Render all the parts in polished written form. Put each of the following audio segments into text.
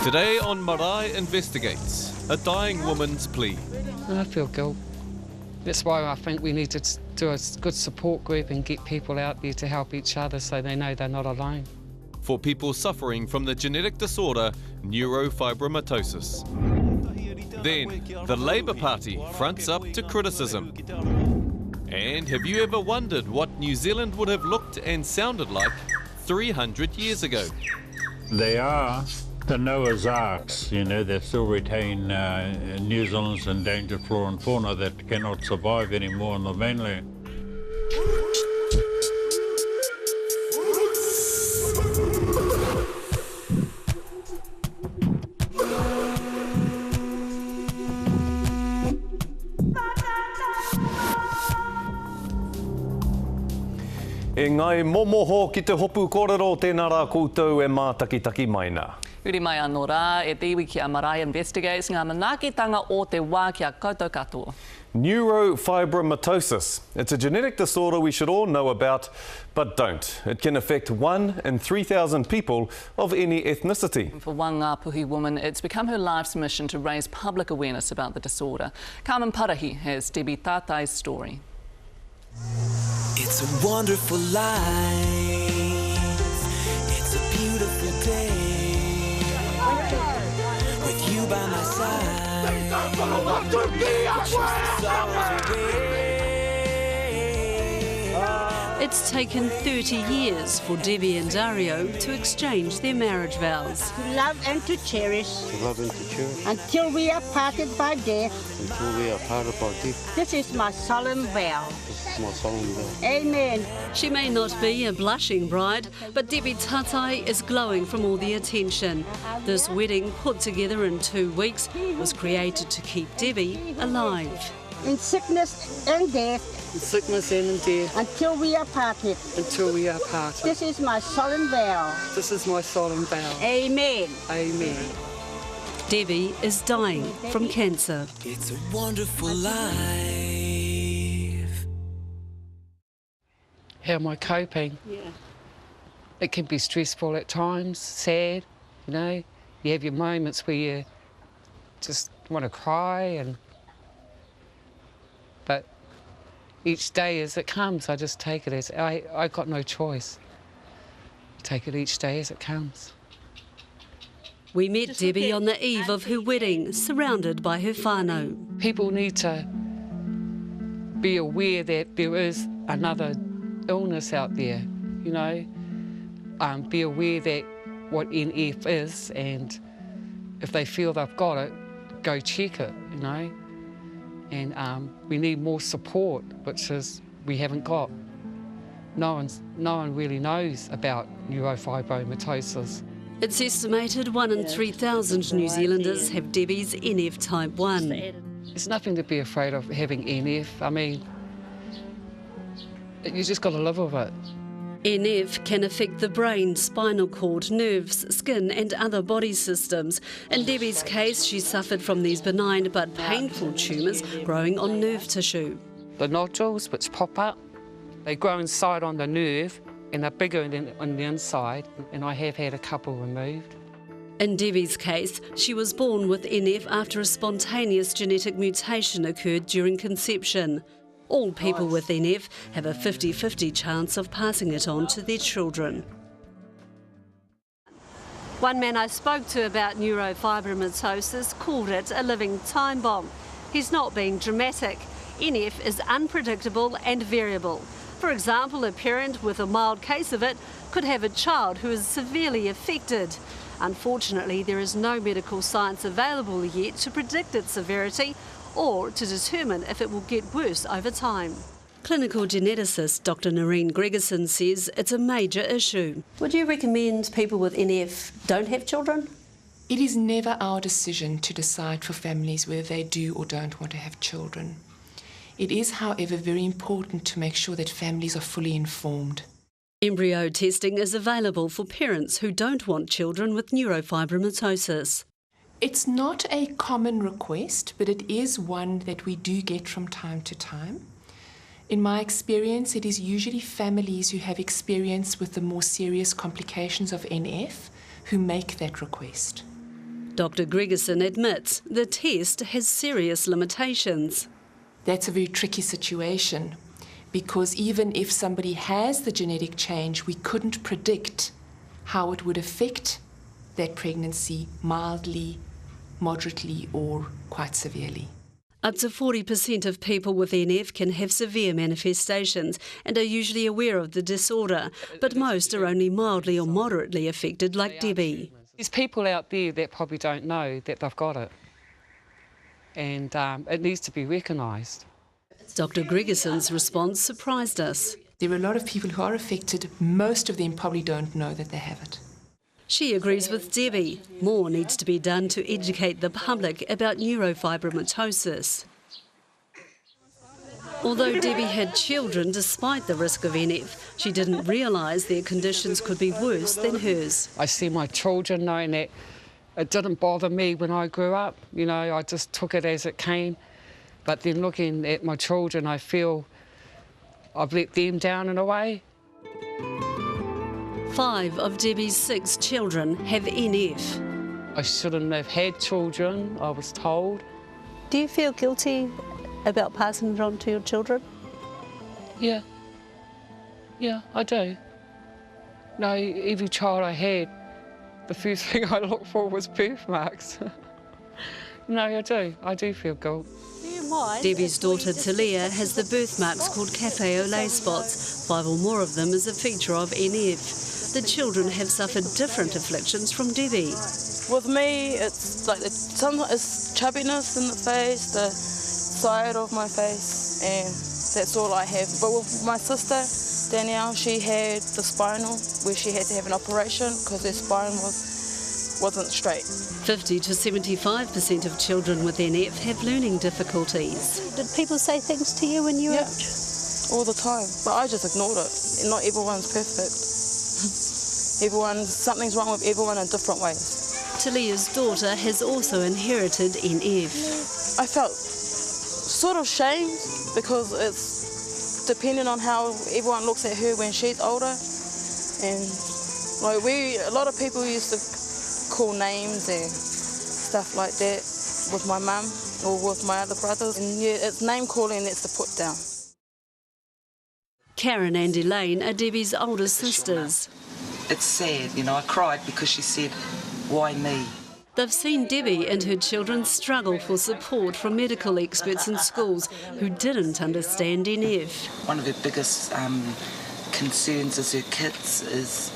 Today on Marae Investigates, a dying woman's plea. I feel guilt. That's why I think we need to do a good support group and get people out there to help each other so they know they're not alone. For people suffering from the genetic disorder Neurofibromatosis. Then, the Labour Party fronts up to criticism. And have you ever wondered what New Zealand would have looked and sounded like 300 years ago? They are the Noah's Arks, you know, they still retain New Zealand's endangered flora and fauna that cannot survive anymore on the mainland. E ngai momoho ki te hopu kōrero tēnā rā koutou e mātakitaki maina. Uri mai anō rā, e te iwi ki a Marae Investigates, ngā manaakitanga o te wā ki a koutou katoa. Neurofibromatosis. It's a genetic disorder we should all know about, but don't. It can affect 1 in 3,000 people of any ethnicity. For one Ngāpuhi woman, it's become her life's mission to raise public awareness about the disorder. Carmen Parahi has Debbie Tātai's story. It's a wonderful life. It's a beautiful day. With you by my side. It's taken 30 years for Debbie and Dario to exchange their marriage vows. To love and to cherish. To love and to cherish. Until we are parted by death. Until we are parted by death. This is my solemn vow. This is my solemn vow. Amen. She may not be a blushing bride, but Debbie Tātai is glowing from all the attention. This wedding, put together in 2 weeks, was created to keep Debbie alive. In sickness and death. In sickness and in death. Until we are parted. Until we are parted. This is my solemn vow. This is my solemn vow. Amen. Amen. Debbie is dying from cancer. It's a wonderful life. How am I coping? Yeah. It can be stressful at times, sad, you know. You have your moments where you just want to cry, but each day as it comes, I just take it as, I got no choice. Take it each day as it comes. We met Debbie on the eve of her wedding, surrounded by her whānau. People need to be aware that there is another illness out there, you know. Be aware that what NF is, and if they feel they've got it, go check it, you know. And we need more support, which is we haven't got. No one really knows about neurofibromatosis. It's estimated 1 in 3,000 New Zealanders have Debbie's NF type 1. There's nothing to be afraid of having NF. I mean, you just got to live with it. NF can affect the brain, spinal cord, nerves, skin and other body systems. In Debbie's case, she suffered from these benign but painful tumours growing on nerve tissue. The nodules which pop up, they grow inside on the nerve and they're bigger on the inside, and I have had a couple removed. In Debbie's case, she was born with NF after a spontaneous genetic mutation occurred during conception. All people with NF have a 50-50 chance of passing it on to their children. One man I spoke to about neurofibromatosis called it a living time bomb. He's not being dramatic. NF is unpredictable and variable. For example, a parent with a mild case of it could have a child who is severely affected. Unfortunately, there is no medical science available yet to predict its severity or to determine if it will get worse over time. Clinical geneticist Dr. Noreen Gregerson says it's a major issue. Would you recommend people with NF don't have children? It is never our decision to decide for families whether they do or don't want to have children. It is, however, very important to make sure that families are fully informed. Embryo testing is available for parents who don't want children with neurofibromatosis. It's not a common request, but it is one that we do get from time to time. In my experience, it is usually families who have experience with the more serious complications of NF who make that request. Dr. Gregerson admits the test has serious limitations. That's a very tricky situation, because even if somebody has the genetic change, we couldn't predict how it would affect that pregnancy mildly, moderately, or quite severely. Up to 40% of people with NF can have severe manifestations and are usually aware of the disorder, but most are only mildly or moderately affected, like Debbie. There's people out there that probably don't know that they've got it, and it needs to be recognised. Dr. Gregerson's response surprised us. There are a lot of people who are affected. Most of them probably don't know that they have it. She agrees with Debbie. More needs to be done to educate the public about neurofibromatosis. Although Debbie had children despite the risk of NF, she didn't realise their conditions could be worse than hers. I see my children knowing that it didn't bother me when I grew up. You know, I just took it as it came. But then looking at my children, I feel I've let them down in a way. 5 of Debbie's 6 children have NF. I shouldn't have had children, I was told. Do you feel guilty about passing it on to your children? Yeah, I do. No, every child I had, the first thing I looked for was birthmarks. No, I do feel guilt. Debbie's daughter Talia has the birthmarks called cafe au lait spots. 5 or more of them is a feature of NF. The children have suffered different afflictions from Debbie. With me, it's like sometimes it's chubbiness in the face, the side of my face, and that's all I have. But with my sister, Danielle, she had the spinal, where she had to have an operation because her spine wasn't straight. 50 to 75% of children with NF have learning difficulties. Did people say things to you when you were... all the time, but I just ignored it. Not everyone's perfect. Something's wrong with everyone in different ways. Talia's daughter has also inherited NF. I felt sort of shamed because it's depending on how everyone looks at her when she's older. And like a lot of people used to call names and stuff like that with my mum or with my other brothers. And yeah, it's name calling that's the put down. Karen and Elaine are Debbie's older sisters. It's sad, you know, I cried because she said, why me? They've seen Debbie and her children struggle for support from medical experts in schools who didn't understand NF. One of her biggest concerns is her kids, is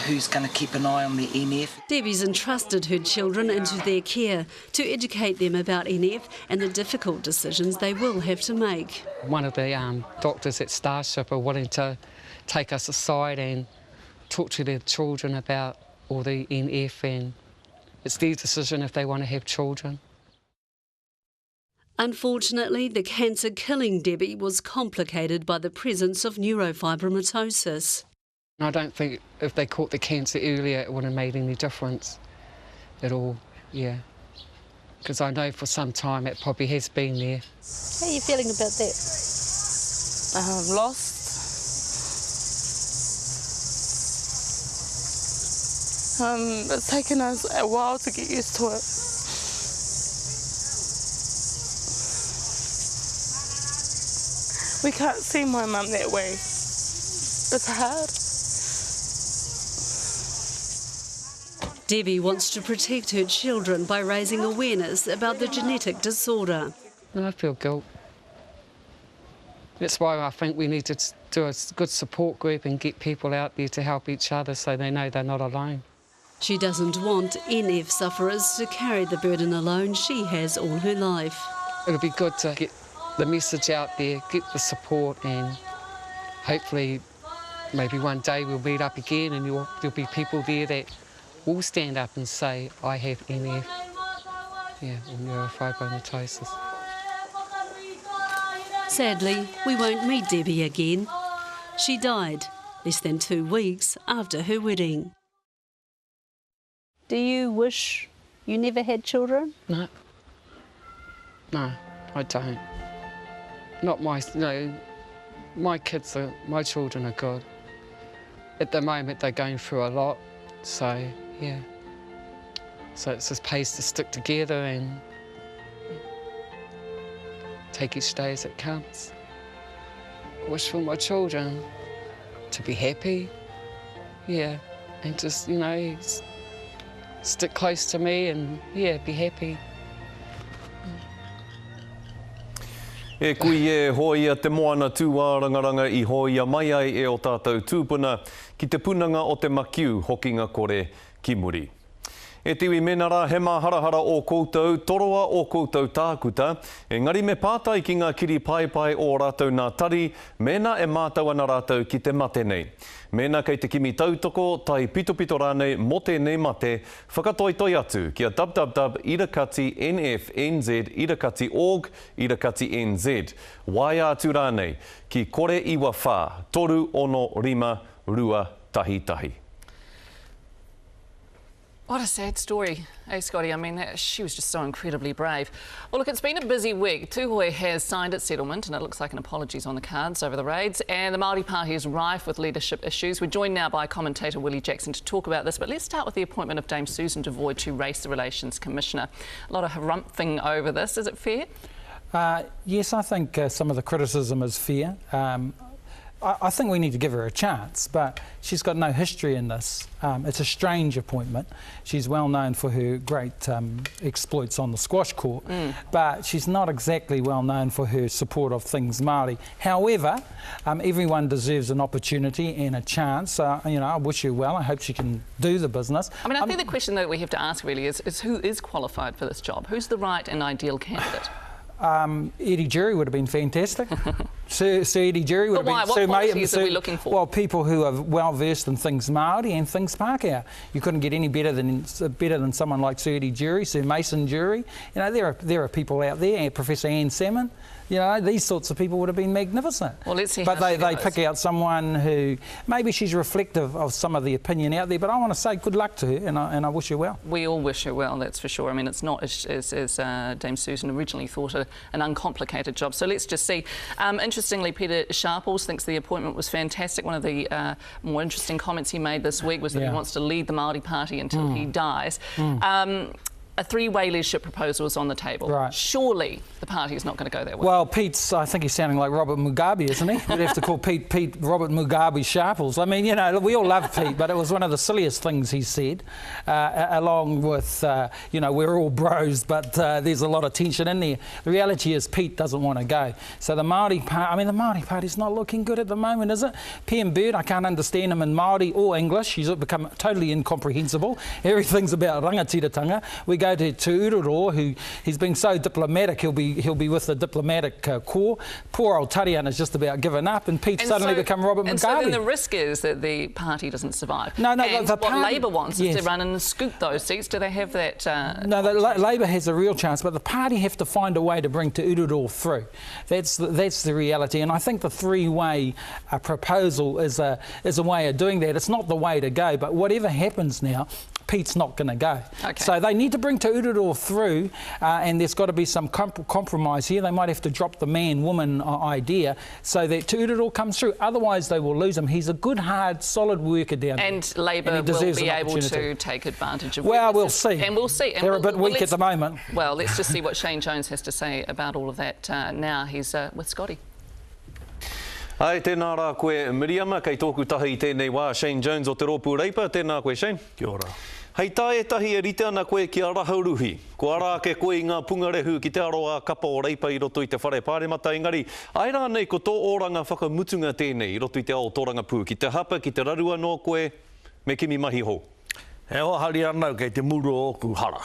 who's going to keep an eye on the NF. Debbie's entrusted her children into their care to educate them about NF and the difficult decisions they will have to make. One of the doctors at Starship are willing to take us aside and talk to their children about all the NF, and it's their decision if they want to have children. Unfortunately, the cancer killing Debbie was complicated by the presence of neurofibromatosis. I don't think if they caught the cancer earlier it would have made any difference at all, yeah. Because I know for some time it probably has been there. How are you feeling about that? Lost. It's taken us a while to get used to it. We can't see my mum that way. It's hard. Debbie wants to protect her children by raising awareness about the genetic disorder. I feel guilt. That's why I think we need to do a good support group and get people out there to help each other so they know they're not alone. She doesn't want NF sufferers to carry the burden alone she has all her life. It'll be good to get the message out there, get the support, and hopefully maybe one day we'll meet up again and there'll be people there that will stand up and say, I have NF, or neurofibromatosis. Sadly, we won't meet Debbie again. She died less than 2 weeks after her wedding. Do you wish you never had children? No. No, I don't. Not my, my children are good. At the moment they're going through a lot, so yeah. So it's this place to stick together and take each day as it comes. Wish for my children to be happy, yeah, and just, you know, stick close to me and, yeah, be happy. E kui e hoia te moana tū rangaranga I hoia mai ai e o tātou tūpuna ki te punanga o te makiu hoki ngā kore ki muri. E tiwi mena rā he maharahara o koutou, toroa o koutou tākuta, engari me pātai ki ngā kiri pai o rātou nā tari, mena e mātau ana rātou ki te mate nei. Mena kei te kimi tautoko tai pito rānei mo tēnei mate, whakatoitoi atu kia www.irakati.nz.org.nz. Wai atu rānei ki kore iwa whā, 3-5-2-1. What a sad story, eh, Scotty? I mean, she was just so incredibly brave. Well, look, it's been a busy week. Tūhoe has signed its settlement and it looks like an apology's on the cards over the raids, and the Maori Party is rife with leadership issues. We're joined now by commentator Willie Jackson to talk about this, but let's start with the appointment of Dame Susan Devoy to Race Relations Commissioner. A lot of harumphing over this. Is it fair? Yes, I think some of the criticism is fair. I think we need to give her a chance, but she's got no history in this. It's a strange appointment. She's well known for her great exploits on the squash court, but she's not exactly well known for her support of things Māori. However, everyone deserves an opportunity and a chance. You know, I wish her well. I hope she can do the business. I mean, I think the question that we have to ask really is who is qualified for this job? Who's the right and ideal candidate? Eddie Jury would have been fantastic. Sir Eddie Jury would have been... What qualities are we looking for? Well, people who are well versed in things Māori and things Pākehā. You couldn't get any better than someone like Sir Eddie Jury, Sir Mason Jury. You know, there are people out there, Professor Anne Salmon. You know, these sorts of people would have been magnificent. Well, let's see. But they pick out someone who maybe she's reflective of some of the opinion out there. But I want to say good luck to her, and I wish her well. We all wish her well, that's for sure. I mean, it's not as Dame Susan originally thought an uncomplicated job. So let's just see. Interestingly, Peter Sharples thinks the appointment was fantastic. One of the more interesting comments he made this week was that he wants to lead the Maori Party until he dies. A three-way leadership proposal is on the table. Right. Surely the party is not going to go that way. Well, Pete's, I think he's sounding like Robert Mugabe, isn't he? We'd have to call Pete Robert Mugabe Sharples. I mean, you know, we all love Pete, but it was one of the silliest things he said, along with, you know, we're all bros, but there's a lot of tension in there. The reality is Pete doesn't want to go. So the Maori Party, I mean, the Maori Party's not looking good at the moment, is it? PM Bird, I can't understand him in Māori or English. He's become totally incomprehensible. Everything's about rangatiratanga. We go to Ururo, he's been so diplomatic, he'll be with the diplomatic corps. Poor old Tariana's just about given up, and Pete's suddenly become Robert Mugabe. And so then the risk is that the party doesn't survive. No, and the what Labour wants is to run and scoop those seats. Do they have that? No, Labour has a real chance, but the party have to find a way to bring Te Ururo through. That's the reality, and I think the three-way proposal is a way of doing that. It's not the way to go, but whatever happens now, Pete's not going to go. Okay. So they need to bring Te Ururo through, and there's got to be some compromise here. They might have to drop the man-woman idea so that Te Ururo comes through. Otherwise, they will lose him. He's a good, hard, solid worker down there. And Labour will be able to take advantage of it. Well, we'll see. And we'll see. And they're a bit weak at the moment. Well, let's just see what Shane Jones has to say about all of that now. He's with Scotty. Ai, tēnā rā koe Miriama, kei tōku tahi I tēnei wā, Shane Jones o Te Rōpū Reipa. Tēnā koe, Shane. Kia ora. Hei tā e tahi e rite ana koe ki a rahauruhi. Ko ara ke koe I ngā pungarehu ki te aroa kapa o Reipa I roto I te whare pāremata. Engari, ai rā nei ko tō oranga whakamutunga tēnei I roto I te ao tōranga pū. Ki te hapa, ki te rarua no koe, me kimi mahi hou. He o hari anau kei te muro o ku hara.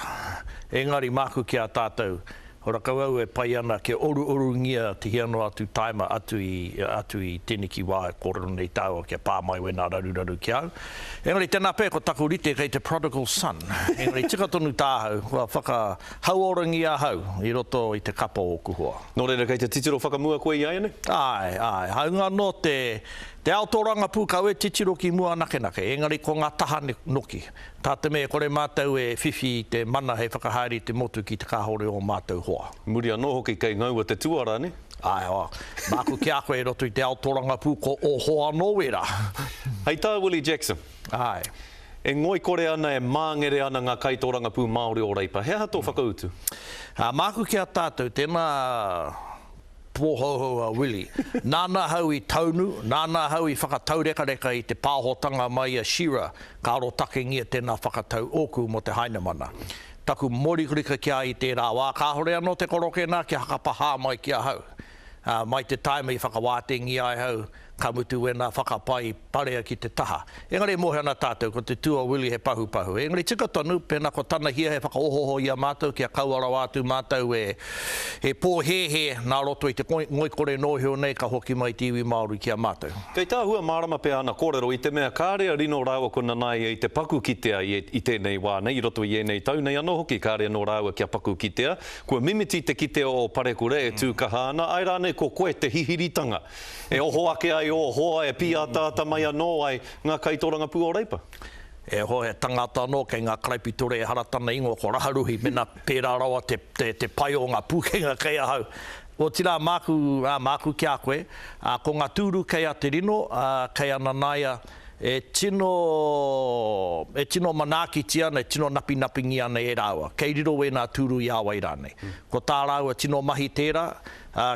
Engari māku ki a tātou. Ora kauau e pai ana ke oru-orungia te hiano atu taima atu I teniki wā e kōrero nei tāua kia pāmai we nā raru ki au. Engari tēnā pē ko takurite kei te prodigal son. Engari tika tonu tāhau, wa whaka hauorangia hau I roto I te kapa o kuhua. Nō reira kei te titiro whakamua koe I ai ane? Ai, haunga no te aotoranga pūkau e titiro ki mua nake. Engari ko ngā taha noki. Tā te mea kore mātou e whiwhi te mana hei whakahaere te motu ki te kāhore o mātou hoa. Muri anō hoki kei ngaua te tuara, ne? Ai, māku ki a koe e roto I te aotoranga pū ko o hoa nōwera. Hei tā Willie Jackson. Ai. E ngoi kore ana e māngere ana ngā kaitoranga pū Māori o Reipa. Hea tō whakautu? Māku kia tātou, tēnā pōhauhau a Willi. Nāna hau I taunu, nāna hau I whakataureka-reka I te pāhotanga mai a Shira, ka aro take ngia tēnā whakatau oku mo te hainamana. Taku moririka kia I tērā wā, ka hore anō te koroke nā kia hakapaha mai kia hau. Mai te taima I whakawātengi ai hau, ka mutu wena whakapai parea ki te taha. Engari mohe ana tātou, ko te tua Willi he pahu. Engari tika tonu, pēnā ko tana hia he whakaohoho I a mātou, kia kauara wātu mātou he pōhehe nā roto I te ngoi kore nōheo nei ka hoki mai tiwi Māori kia mātou. Kei tā hua mārama pē ana kōrero I te mea kārea rino rāua kona nai I te paku kitea I tēnei wā nei, I roto I enei tau nei anō hoki kārea no rāua kia paku kitea. Kua mimiti te kitea o parekure e tūkaha ana, ai rāne ko koe te hihiritanga. E oho ake ai o hoa e pia tāta mai anō ai ngā kaitoranga pū o Reipa. E ho he tangata anō kei ngā karaipitore e haratana ingo ko raharuhi mena pērā rawa te pai o ngā pūkenga kei ahau. O tira māku kia koe, ko ngā tūru kei a te rino, kei ana naia e tino manakitia nei tino napi ana e rāua. Kei riro e nā tūru I awa I rānei. Ko tā rāua tino mahi tērā,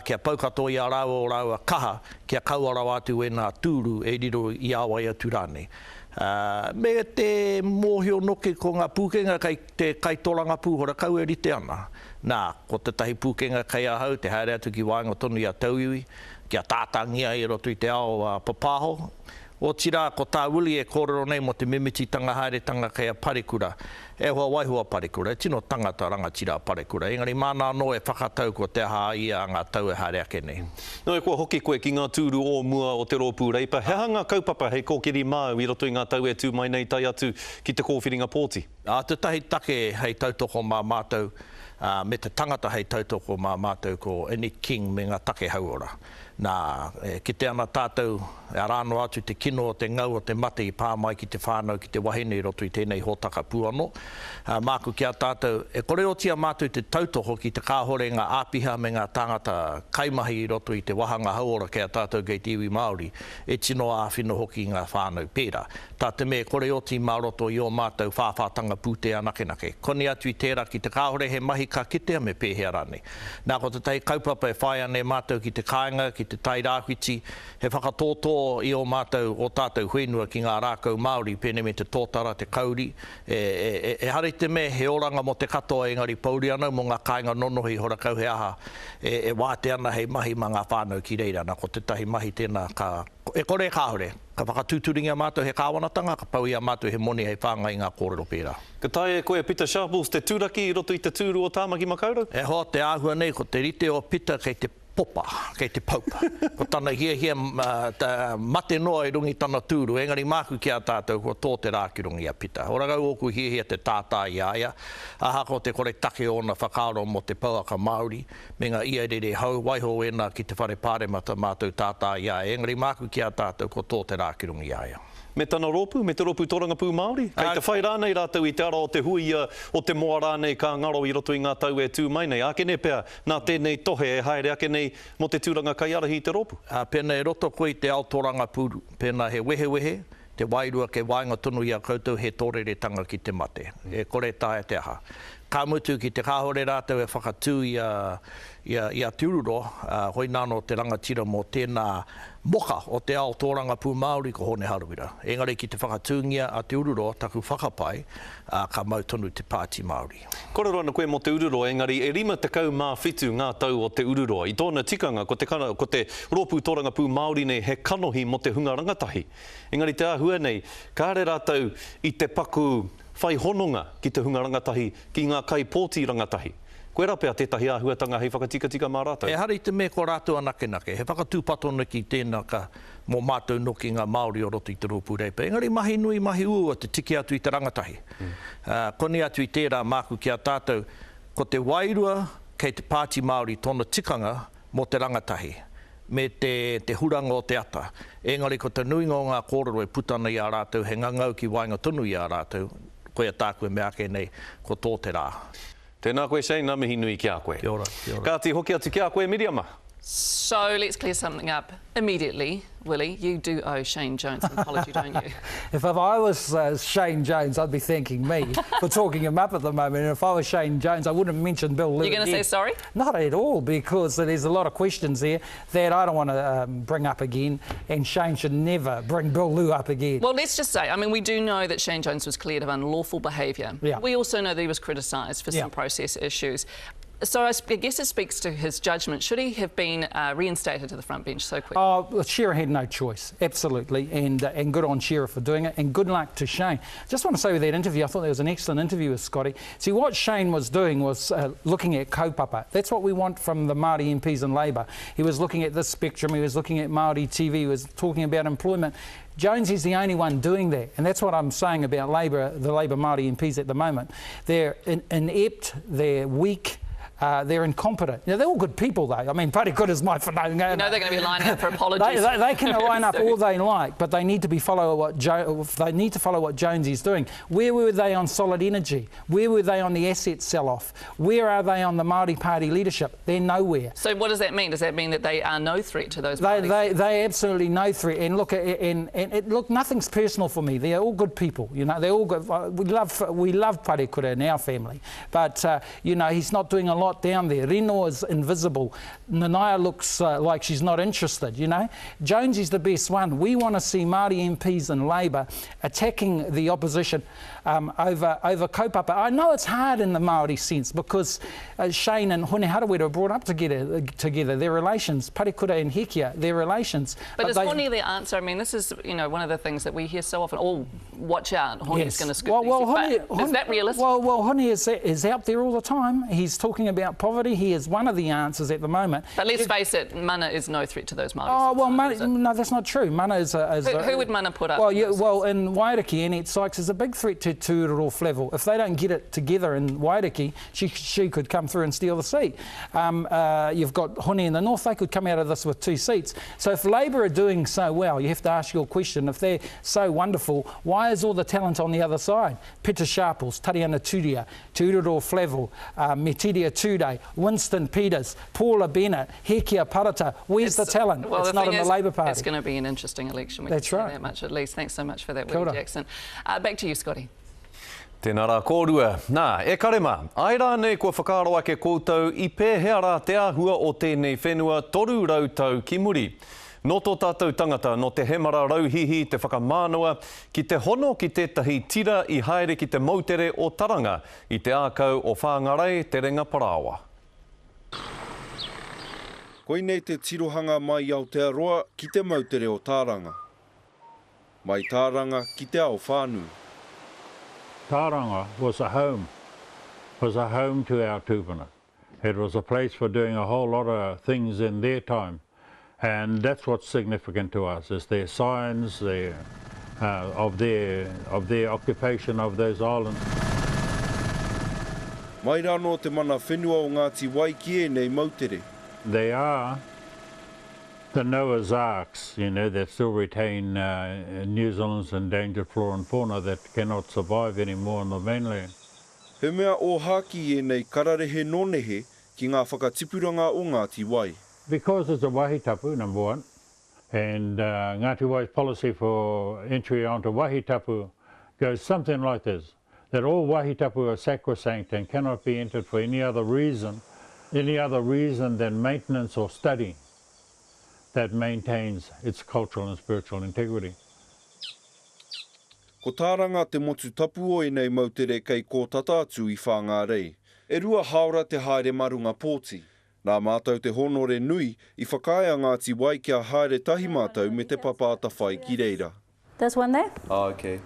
kia paukato I a rāua o rāua kaha, kia kauara wātu e nā tūru e riro I awa I atu rānei. Me te mōhio noke ko ngā pūkenga kei te kaitoranga pūhora kau e rite ana. Nā, ko te tahi pūkenga kei ahau, te haere atu ki wāinga tonu I a tauiwi, kia tātangia I roto I te ao papaho. O tira, ko tā Willi e kōrero nei mo te mimititanga haeretanga kei a parekura. E hoa waihua parekura, e tino tangata rangatira parekura. Engari mana no e whakatau ko te aha ia ngā tau e haere ake nei. No e kua hoki koe ki ngā tūru o mua o te rōpū Reipa. He hanga kaupapa hei kōkiri māu I roto I ngā tau e tū mai nei tai atu ki te kōwhiringa pōti? Te tahi take hei tautoko mā mātou, me te tangata hei tautoko mā mātou ko any king me ngā take hauora. Nā, ki te ana tātou, e rāno atu te kino o te ngau o te mate I pāmai ki te whānau ki te wahine I roto I tēnei hōtaka pūano. Māku kia tātou, e kore o tia mātou te tautoko ki te kāhore ngā āpiha me ngā tāngata kaimahi I roto I te wahanga hauora kia tātou kei te iwi Māori, e tino āwhino hoki ngā whānau pērā. Tā te me kore o ti mā roto I o mātou whāwhātanga pūtea nake. Koni atu I tērā ki te kāhore he mahi ka kitea me pēhea rane. Nā ko te tei kaupapa e whai ane mātou ki te kāinga, ki te tai rāwhiti, he whakatōtō I o mātou o tātou whenua ki ngā rākau Māori, pēne me te tōtara, te kauri. E hari te me he oranga mo te katoa engari pauri anau mo ngā kāinga nonohi horakau he aha, e wāte ana hei mahi ma ngā whānau ki reira, nā ko te tahi mahi tēnā e kore kāore. Ka whakatūturinga mātou he kāwanatanga, ka pau ia mātou he moni hei whāngai ngā kōrero pērā. Ka tae koe Peter Sharples, te tūraki I roto I te tūru o Tāmaki Makaurau? E hoa te āhua nei, ko te rite o Peter kei te popa, kei te paupa. Ko tana hia mate noa I rungi tana tūru, engari māku kia tātou ko tō te rākirungi a pita. Oragau oku hia te tātā I aia, aha ko te kore take ona whakaaro mo te pauaka Māori, me ngā ia rere hau, waiho ena ki te whare pāremata mātou tātā I aia, engari māku kia tātou ko tō te rākirungi I aia. Me tana rōpū, me te rōpū Taranga pū Māori? Kei te whai rānei rātou I te ara o te hui o te moa rānei ka ngaro I roto I ngā tau e tū mai nei. Ake ne pēr, nā tēnei tohe e haere ake nei mo te tūranga kai arahi I te rōpū? Pēnei roto koe te ao Taranga pūru, pēnā he wehe, te wairua ke wainga tonu I a koutou he tōreretanga ki te mate. E kore tae te aha. Ka mutu ki te kāhore rātou e whakatū I a Tiururo, hoi nāno te rangatira mō tēnā moka o te ao tōranga pū Māori ko hone haruira. Engari ki te whakatūngia a te ururo, taku whakapai, ka mau tonu te pāti Māori. Korero ana koe mo te ururo, engari e 50 mā whitu ngā tau o te ururo. I tōna tikanga, ko te rōpū tōranga pū Māori nei he kanohi mo te hunga rangatahi. Engari te āhua nei, kāre rātou I te paku whai hononga ki te hunga rangatahi, ki ngā kai pōti rangatahi. Koe rapea tētahi āhuatanga hei whakatika mā rātou? E hari te me ko rātou anake. He whakatūpatona ki tēnā ka mō mātou noki ngā Māori o roto I te rōpū Reipa. Engari mahi nui, mahi ua te tiki atu I te rangatahi. Koni atu I tērā māku ki a tātou, ko te wairua kei te pāti Māori tōna tikanga mō te rangatahi. Me te huranga o te ata. Engari ko te nuinga o ngā kōrero e putana I a rātou, he ngangau ki wainga tonu I a rātou, koe a tākue me ake nei, ko tō te rā. Tēnā koe Shane, nā mihi nui ki a koe. Kia ora. Ka te hoki atu ki a koe Miriama. So let's clear something up immediately. Willie, you do owe Shane Jones an apology, don't you? If I was Shane Jones, I'd be thanking me for talking him up at the moment. And if I was Shane Jones, I wouldn't mention Bill Lou. You're going to say sorry? Not at all, because there's a lot of questions there that I don't want to bring up again, and Shane should never bring Bill Lou up again. Well, let's just say, I mean, we do know that Shane Jones was cleared of unlawful behaviour. Yeah. We also know that he was criticised for some process issues. So I guess it speaks to his judgment. Should he have been reinstated to the front bench so quickly? Oh, Shearer had no choice, absolutely, and good on Shearer for doing it, and good luck to Shane. Just want to say with that interview, I thought that was an excellent interview with Scotty. See, what Shane was doing was looking at kaupapa. That's what we want from the Māori MPs in Labour. He was looking at this spectrum, he was looking at Māori TV, he was talking about employment. Jones is the only one doing that, and that's what I'm saying about Labour, the Labour Māori MPs at the moment. They're inept, they're weak, they're incompetent. Now, they're all good people, though. I mean, pretty good is my... You know they're going to be lining up for apologies. They can line up all they like, but they need to follow what Jones is doing. Where were they on solid energy? Where were they on the asset sell-off? Where are they on the Maori Party leadership? They're nowhere. So what does that mean? Does that mean that they are no threat to those parties? They absolutely no threat. And look, look, nothing's personal for me. They're all good people. You know, they're all good. We love Parekura in our family, but you know, he's not doing a lot down there. Reno is invisible. Nanaia looks like she's not interested, you know. Jones is the best one. We want to see Māori MPs in Labour attacking the opposition over kaupapa. I know it's hard in the Māori sense because Shane and Hone Harawira were brought up together. Their relations, Parekura and Hekia, their relations. But is Hone the answer? I mean, this is, you know, one of the things that we hear so often. Oh, watch out, Hone's going to scoop is that realistic? Well, Hone is out there all the time. He's talking about poverty. He is one of the answers at the moment. But let's face it, mana is no threat to those Māori. Oh, well, no, that's not true. Mana is... Who would mana put up? Well, in Waiariki, Annette Sykes is a big threat to Tuaroro Flavel. If they don't get it together in Waiariki, she could come through and steal the seat. You've got Hone in the north. They could come out of this with 2 seats. So if Labour are doing so well, you have to ask your question. If they're so wonderful, why is all the talent on the other side? Peter Sharples, Tariana Turia, Tuaroro Flavel, Metiria Tude, Winston Peters, Paula Bennett, Hekia Parata. Where's the talent? Well, it's not in the Labour Party. It's going to be an interesting election. That's right. That much at least. Thanks so much for that, Willie Jackson. Back to you, Scotty. Tēnā rā kōrua. Nā, e karema, ai rā nei kua whakaroa ke koutou I pēhea rā te āhua o tēnei whenua 3 rautau ki muri. No tō tātou tangata no Te Hemara Rauhihi te whakamānoa ki te hono ki tētahi tira I haere ki te mautere o Taranga I te ākau o Whangarei te renga parawa. Koinei te tirohanga mai Aotearoa ki te mautere o Taranga. Mai Taranga ki te ao whānui. Taranga was a home to our tūpuna. It was a place for doing a whole lot of things in their time. And that's what's significant to us, is their signs, of their occupation of those islands. Mai rā no te mana whenua o Ngāti Waiki e nei mautere. They are the Noah's Arks, you know, that still retain New Zealand's endangered flora and fauna that cannot survive anymore on the mainland. He mea o haki e nei kararehe nonehe ki ngā whakatipuranga o Ngāti Wai. Because it's a wahitapu, number one, and Ngāti Wai's policy for entry onto wahitapu goes something like this, that all wahitapu are sacrosanct and cannot be entered for any other reason than maintenance or study that maintains its cultural and spiritual integrity. Ko Taranga te motu tapu o nei mautere kei ko tata atu I Whangarei. E rua haora te haere marunga pōti. Nā mātou te honore nui I whakaia Ngāti Wai kia haere tahi mātou me te papata whai ki reira. There's one there. Oh, okay.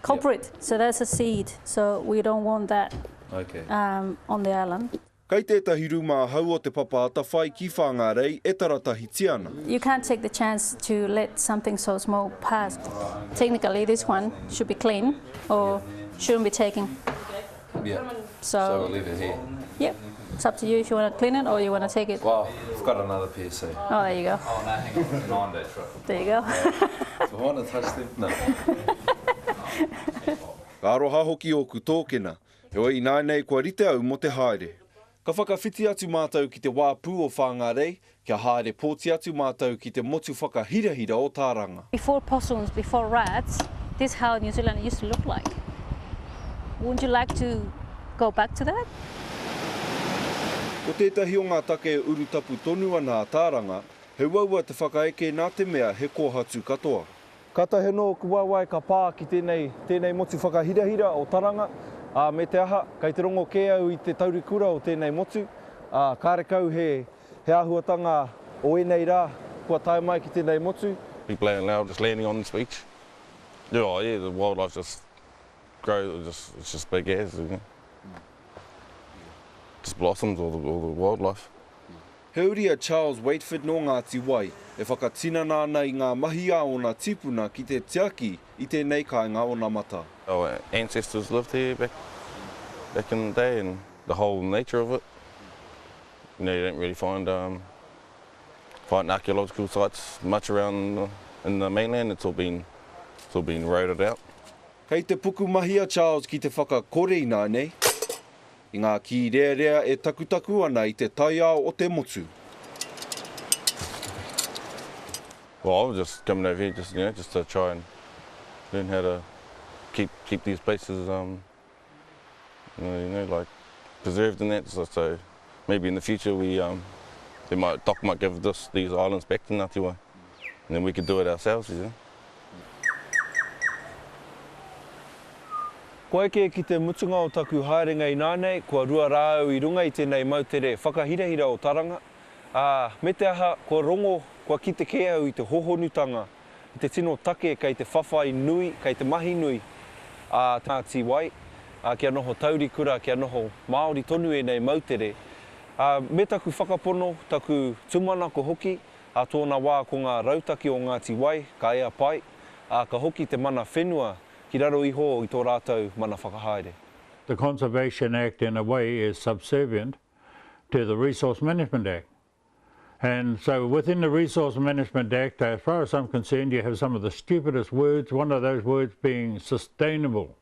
Culprit, so that's a seed, so we don't want that on the island. Kei tētahi rūmā hau o te papata whai ki Whangarei e taratahi tiana. You can't take the chance to let something so small pass. Technically, this one should be clean or shouldn't be taken. Yeah. So we'll leave it here. Yep. It's up to you if you want to clean it or you want to take it. Well, I've got another pair, so... Oh, there you go. Oh, no, hang on. That's right. There you go. Do I want to touch them? No. Ka aroha hoki o ku tōkena. E oi nai nei kua rite au mo te haere. Ka whakawhiti atu mātou ki te wāpū o Whangarei, kia haere pōti atu mātou ki te motu whakahirahira o Taranga. Before possums, before rats, this is how New Zealand used to look like. Wouldn't you like to go back to that? Ko tētahi o ngā take urutapu tonu ana a Taranga, he waua te whakaeke nā te mea he kōhatu katoa. Kata he no ku wawai ka pā ki tēnei motu whakahirahira o Taranga, me te aha, kei te rongo ke au i te taurikura o tēnei motu, kārekau he āhuatanga o enei rā, kua tae mai ki tēnei motu. People out loud just landing on this beach. Yeah, the wildlife just grows, it's just big as, you know. Just blossoms all the wildlife. He uri a Charles Waitford no Ngāti Wai, e whakatinana ana i ngā mahi a o ngā tipuna ki te tiaki i tēnei kāinga o ngā mata. Our ancestors lived here back in the day, and the whole nature of it. You know, you don't really find archaeological sites much around in the mainland. It's all been eroded out. Kei te puku mahi a Charles ki te whakakore ina nei, I ngā ki rea e takutaku ana I te taiao o te motu. Well, I was just coming over here just to try and learn how to keep these places like preserved and that. So maybe in the future Doc might give these islands back to Ngāti Wai, and then we could do it ourselves, you know. Ko eke ki te mutunga o taku haerenga I nānei, kua rua rāu I runga I tēnei mautere whakahirahira o Taranga. Me te aha, kua rongo, kua ki te ke au I te hohonutanga, I te tino take kei te whawhai nui, kei te mahi nui, Ngāti Wai, kia noho taurikura, kia noho Maori tonu e nei mautere. Me taku whakapono, taku tumana ko hoki, tōna wā ko ngā rautaki o Ngāti Wai, ka ea pai, ka hoki te mana whenua, ki raro iho I tō rātou mana whakahaere. The Conservation Act in a way is subservient to the Resource Management Act. And so within the Resource Management Act, as far as I'm concerned, you have some of the stupidest words, one of those words being sustainable,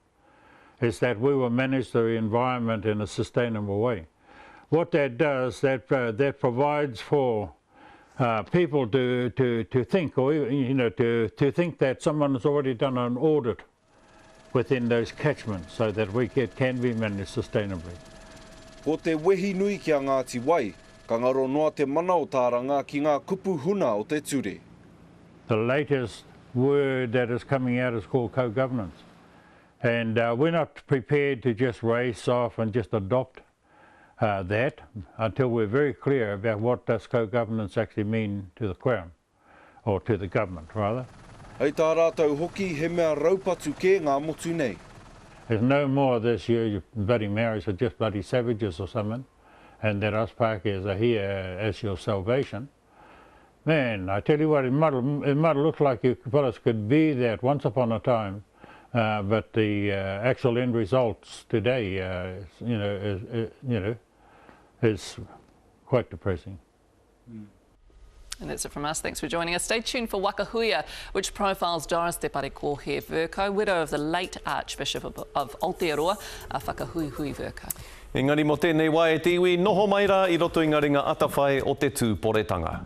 is that we will manage the environment in a sustainable way. What that does, that provides for people to think, or to think that someone has already done an audit within those catchments so that it can be managed sustainably. Ko te wehi nui ki a Ngāti Wai, ka ngaro noa te mana o Taranga ki ngā kupu huna o te ture. The latest word that is coming out is called co-governance. And we're not prepared to just race off and just adopt that until we're very clear about what does co-governance actually mean to the Crown, or to the government rather. Hei tā rātou hoki he mea raupatu ke ngā motu nei. There's no more this year you bloody Maoris are just bloody savages or something, and that us Pākehās are here as your salvation. Man, I tell you what, it might look like you fellas could be that once upon a time, but the actual end results today, is quite depressing. And that's it from us. Thanks for joining us. Stay tuned for Wakahuia, which profiles Doris Te Parekohe Verko, widow of the late Archbishop of Aotearoa, Whakahuihui Verko. Engari mo tēnei wā e tiwi, noho mai rā I roto I ngā ringa atawhai o te tūporetanga.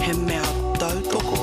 He mea tautoko